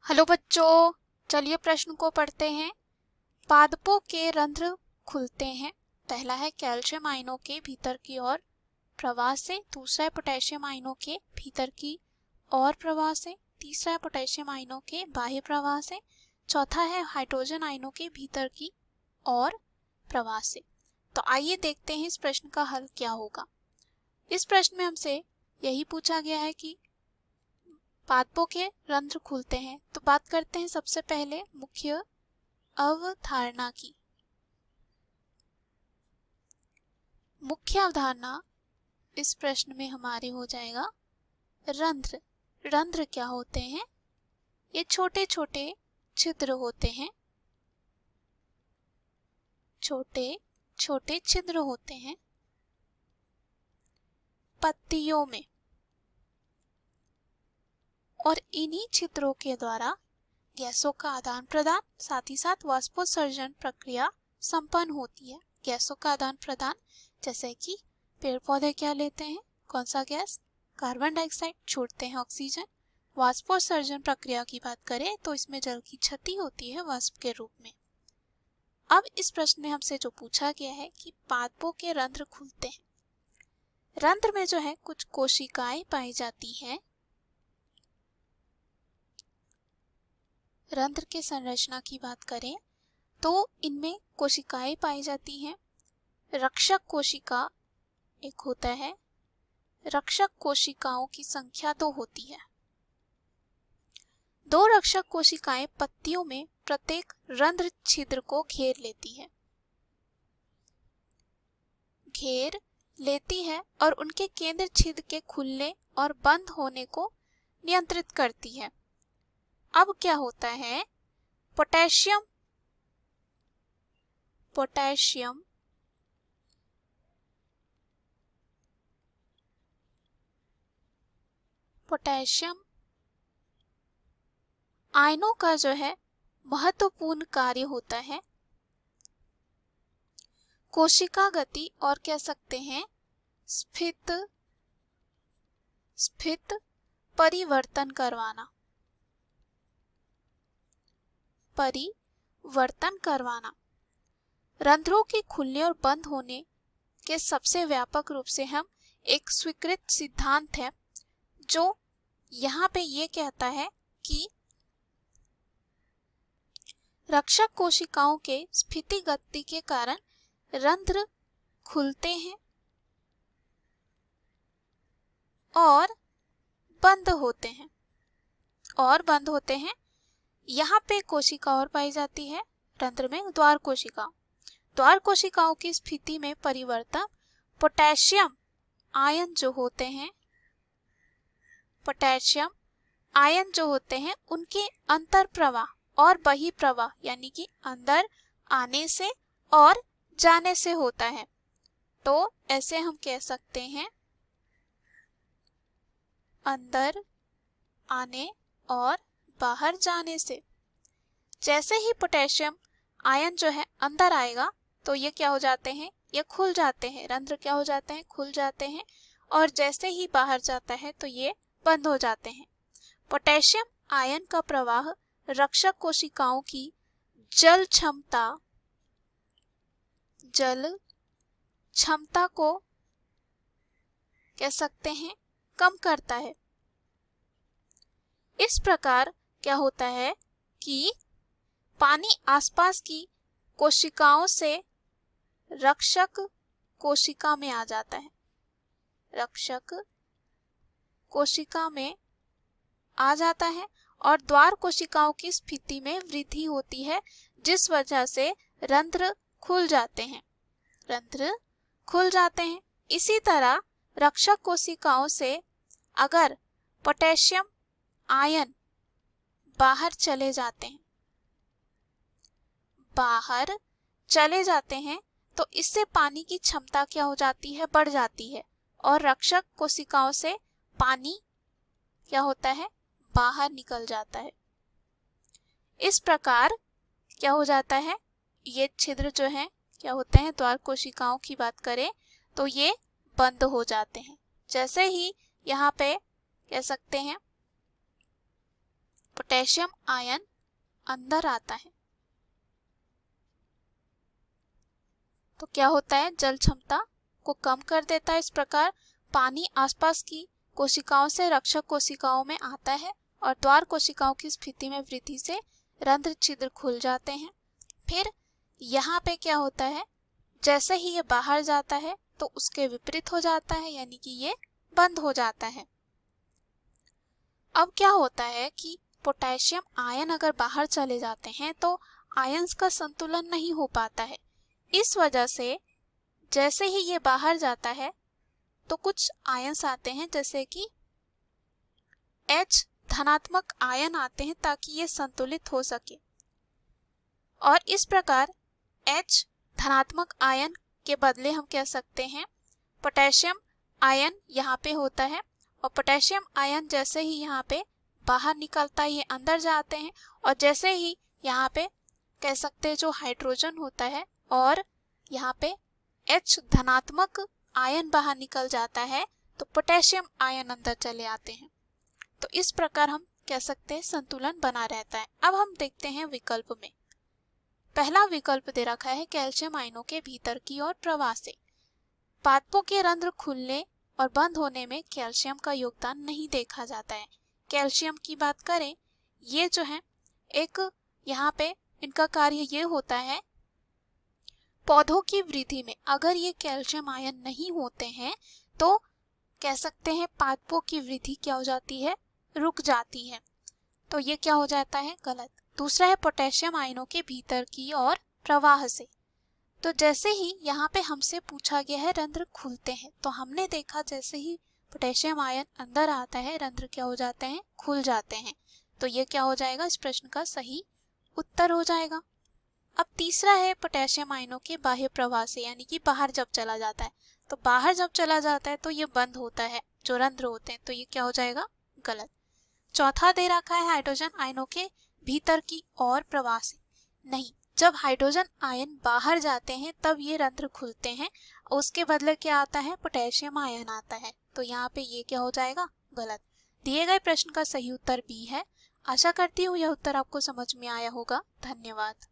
Hello बच्चों, चलिए प्रश्न को पढ़ते हैं। पादपों के रंध्र खुलते हैं। पहला है कैल्शियम आयनों के भीतर की ओर प्रवाह से, दूसरा है पोटेशियम आयनों के भीतर की ओर प्रवाह से, तीसरा है पोटेशियम आयनों के बाह्य प्रवाह से, चौथा है हाइड्रोजन आयनों के भीतर की ओर प्रवाह से। तो आइए देखते हैं इस प्रश्न का हल क्या होगा। इस प्रश्न में हमसे यही पूछा गया है कि पादपों के रंध्र खुलते हैं। तो बात करते हैं सबसे पहले मुख्य अवधारणा की। मुख्य अवधारणा इस प्रश्न में हमारे हो जाएगा रंध्र। रंध्र क्या होते हैं? ये छोटे छोटे छिद्र होते हैं। छोटे छोटे छिद्र होते हैं पत्तियों में, और इन्हीं छिद्रों के द्वारा गैसों का आदान प्रदान, साथ ही साथ वाष्पोत्सर्जन प्रक्रिया संपन्न होती है। गैसों का आदान प्रदान जैसे कि पेड़ पौधे क्या लेते हैं, कौन सा गैस? कार्बन डाइऑक्साइड, छोड़ते हैं ऑक्सीजन। वाष्पोत्सर्जन प्रक्रिया की बात करें तो इसमें जल की क्षति होती है वाष्प के रूप में। अब इस प्रश्न में हमसे जो पूछा गया है कि पादपों के रंध्र खुलते हैं। रंध्र में जो है कुछ कोशिकाएं पाई जाती हैं। रंध्र के संरचना की बात करें तो इनमें कोशिकाएं पाई जाती हैं। रक्षक कोशिका एक होता है। रक्षक कोशिकाओं की संख्या 2 होती है। 2 रक्षक कोशिकाएं पत्तियों में प्रत्येक रंध्र छिद्र को घेर लेती है और उनके केंद्र छिद्र के खुलने और बंद होने को नियंत्रित करती है। अब क्या होता है? पोटेशियम आयनों का जो है महत्वपूर्ण कार्य होता है कोशिका गति और कह सकते हैं स्फित परिवर्तन करवाना। रंध्रों के खुलने और बंद होने के सबसे व्यापक रूप से हम एक स्वीकृत सिद्धांत है जो यहाँ पे ये कहता है कि रक्षक कोशिकाओं के स्फीति गति के कारण रंध्र खुलते हैं और बंद होते हैं। यहाँ पे कोशिका और पाई जाती है रंध्र में, द्वार कोशिकाओं की स्थिति में परिवर्तन पोटेशियम आयन जो होते हैं उनके अंतर प्रवाह और बहि प्रवाह यानी कि अंदर आने से और जाने से होता है। तो ऐसे हम कह सकते हैं अंदर आने और बाहर जाने से। जैसे ही पोटेशियम आयन जो है अंदर आएगा तो ये क्या हो जाते हैं? ये खुल जाते हैं। रंध्र क्या हो जाते हैं? खुल जाते हैं। और जैसे ही बाहर जाता है तो ये बंद हो जाते हैं। पोटेशियम आयन का प्रवाह रक्षक कोशिकाओं की जल क्षमता को कह सकते हैं कम करता है। इस प्रकार क्या होता है कि पानी आसपास की कोशिकाओं से रक्षक कोशिका में आ जाता है। और द्वार कोशिकाओं की स्थिति में वृद्धि होती है जिस वजह से रंध्र खुल जाते हैं। इसी तरह रक्षक कोशिकाओं से अगर पोटेशियम आयन बाहर चले जाते हैं तो इससे पानी की क्षमता क्या हो जाती है? बढ़ जाती है और रक्षक कोशिकाओं से पानी क्या होता है? बाहर निकल जाता है। इस प्रकार क्या हो जाता है? ये छिद्र जो है क्या होते हैं? द्वार कोशिकाओं की बात करें तो ये बंद हो जाते हैं। जैसे ही यहाँ पे कह सकते हैं पोटेशियम आयन अंदर आता है। तो क्या होता है, जल क्षमता को कम कर देता है। इस प्रकार पानी आसपास की कोशिकाओं से रक्षक कोशिकाओं में आता है और द्वार कोशिकाओं की स्थिति में वृद्धि से रंध्र छिद्र खुल जाते हैं। फिर यहाँ पे क्या होता है, जैसे ही ये बाहर जाता है तो उसके विपरीत हो जाता है, यानी कि ये बंद हो जाता है। अब क्या होता है कि पोटेशियम आयन अगर बाहर चले जाते हैं तो आयंस का संतुलन नहीं हो पाता है। इस वजह से जैसे ही ये बाहर जाता है तो कुछ आयंस आते हैं, जैसे कि H धनात्मक आयन आते हैं ताकि ये संतुलित हो सके। और इस प्रकार H धनात्मक आयन के बदले हम कह सकते हैं पोटेशियम आयन यहाँ पे होता है, और पोटेशियम आयन जैसे ही यहाँ पे बाहर निकलता है ये अंदर जाते हैं, और जैसे ही यहाँ पे कह सकते हैं जो हाइड्रोजन होता है और यहाँ पे H धनात्मक आयन बाहर निकल जाता है तो पोटेशियम आयन अंदर चले आते हैं। तो इस प्रकार हम कह सकते हैं संतुलन बना रहता है। अब हम देखते हैं विकल्प में। पहला विकल्प दे रखा है कैल्शियम आयनों के भीतर की ओर प्रवाह से। पादपों के रंध्र खुलने और बंद होने में कैल्शियम का योगदान नहीं देखा जाता है। कैल्शियम की बात करें, ये जो है एक यहाँ पे इनका कार्य ये होता है, पौधों की वृद्धि में अगर ये कैल्शियम आयन नहीं होते हैं तो कह सकते हैं पादपों की वृद्धि क्या हो जाती है, रुक जाती है। तो ये क्या हो जाता है, गलत। दूसरा है पोटेशियम आयनों के भीतर की ओर प्रवाह से। तो जैसे ही यहाँ पे हमसे पूछा गया है रंध्र खुलते हैं, तो हमने देखा जैसे ही पोटेशियम आयन अंदर आता है रंध्र क्या हो जाते हैं, खुल जाते हैं। तो ये क्या हो जाएगा, इस प्रश्न का सही उत्तर हो जाएगा। अब तीसरा है पोटेशियम आयनों के बाह्य प्रवाह से, यानी कि बाहर जब चला जाता है। तो बाहर जब चला जाता है तो ये बंद होता है जो रंध्र होते हैं, तो ये क्या हो जाएगा, गलत। चौथा दे रखा है हाइड्रोजन आयनों के भीतर की ओर प्रवाह से। नहीं, जब हाइड्रोजन आयन बाहर जाते हैं तब ये रंध्र खुलते हैं, उसके बदले क्या आता है, पोटेशियम आयन आता है। तो यहाँ पे ये क्या हो जाएगा, गलत। दिए गए प्रश्न का सही उत्तर बी है। आशा करती हूँ यह उत्तर आपको समझ में आया होगा। धन्यवाद।